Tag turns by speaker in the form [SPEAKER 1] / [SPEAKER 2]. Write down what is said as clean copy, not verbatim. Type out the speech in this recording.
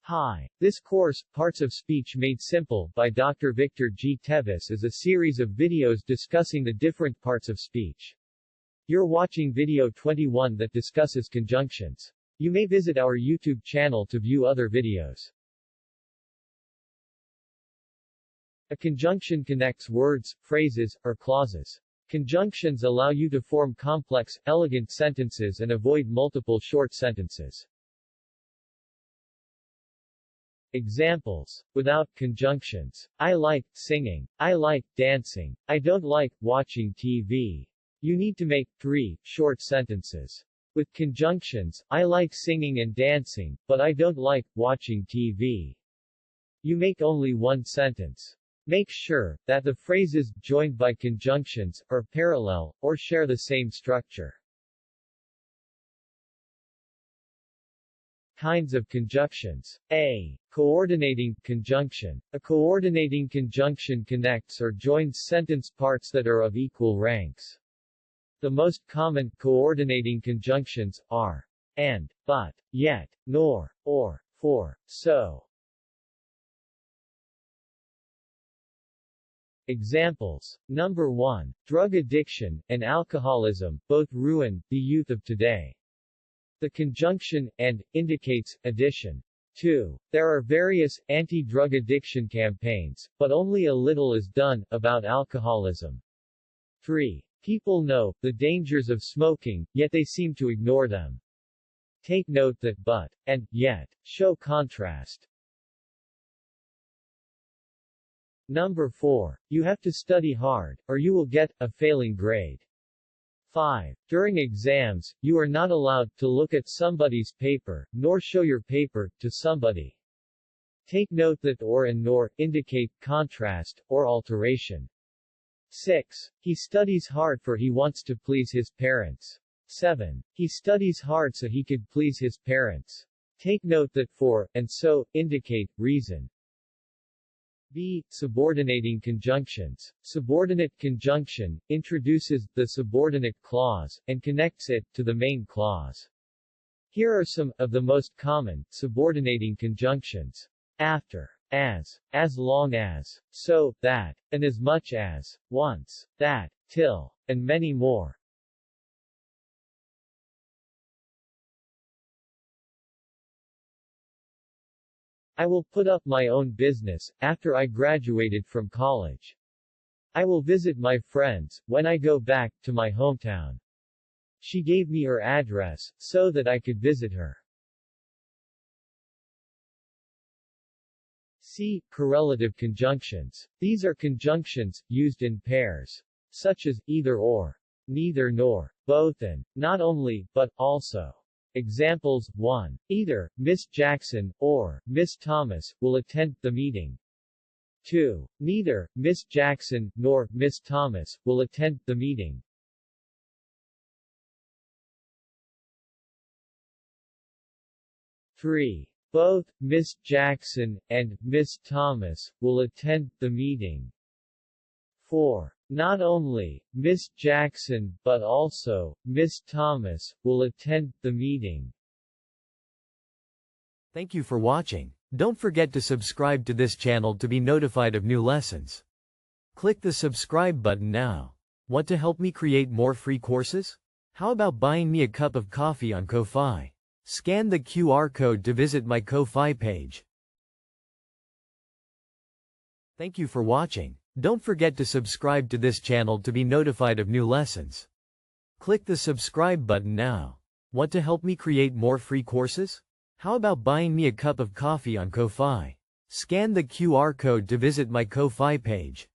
[SPEAKER 1] Hi. This course, Parts of Speech Made Simple, by Dr. Victor G. Tevis is a series of videos discussing the different parts of speech. You're watching video 21 that discusses conjunctions. You may visit our YouTube channel to view other videos. A conjunction connects words, phrases, or clauses. Conjunctions allow you to form complex, elegant sentences and avoid multiple short sentences. Examples. Without conjunctions. I like singing. I like dancing. I don't like watching TV. You need to make 3 short sentences. With conjunctions, I like singing and dancing, but I don't like watching TV. You make only 1 sentence. Make sure that the phrases joined by conjunctions are parallel or share the same structure. Kinds of conjunctions. A. Coordinating conjunction. A coordinating conjunction connects or joins sentence parts that are of equal ranks. The most common coordinating conjunctions are and, but, yet, nor, or, for, so. Examples. Number 1. Drug addiction and alcoholism both ruin the youth of today. The conjunction and indicates addition. 2. There are various anti-drug addiction campaigns, but only a little is done about alcoholism. 3. People know the dangers of smoking, yet they seem to ignore them. Take note that but and yet show contrast. Number 4. You have to study hard, or you will get a failing grade. 5. During exams, you are not allowed to look at somebody's paper, nor show your paper to somebody. Take note that or and nor indicate contrast, or alteration. 6. He studies hard for he wants to please his parents. 7. He studies hard so he could please his parents. Take note that for and so indicate reason. B. Subordinating conjunctions. Subordinate conjunction introduces the subordinate clause and connects it to the main clause. Here are some of the most common subordinating conjunctions. After, as long as, so, that, and as much as, once, that, till, and many more. I will put up my own business after I graduated from college. I will visit my friends when I go back to my hometown. She gave me her address so that I could visit her. C. Correlative conjunctions. These are conjunctions used in pairs, such as either or, neither nor, both and, not only, but also. Examples. 1. Either Miss Jackson or Miss Thomas will attend the meeting. 2. Neither Miss Jackson nor Miss Thomas will attend the meeting. 3. Both Miss Jackson and Miss Thomas will attend the meeting. 4. Not only Miss Jackson but also Miss Thomas will attend the meeting.
[SPEAKER 2] Thank you for watching. Don't forget to subscribe to this channel to be notified of new lessons. Click the subscribe button now. Want to help me create more free courses? How about buying me a cup of coffee on Ko-Fi? Scan the QR code to visit my Ko-Fi page. Thank you for watching. Don't forget to subscribe to this channel to be notified of new lessons. Click the subscribe button now. Want to help me create more free courses? How about buying me a cup of coffee on Ko-Fi? Scan the QR code to visit my Ko-Fi page.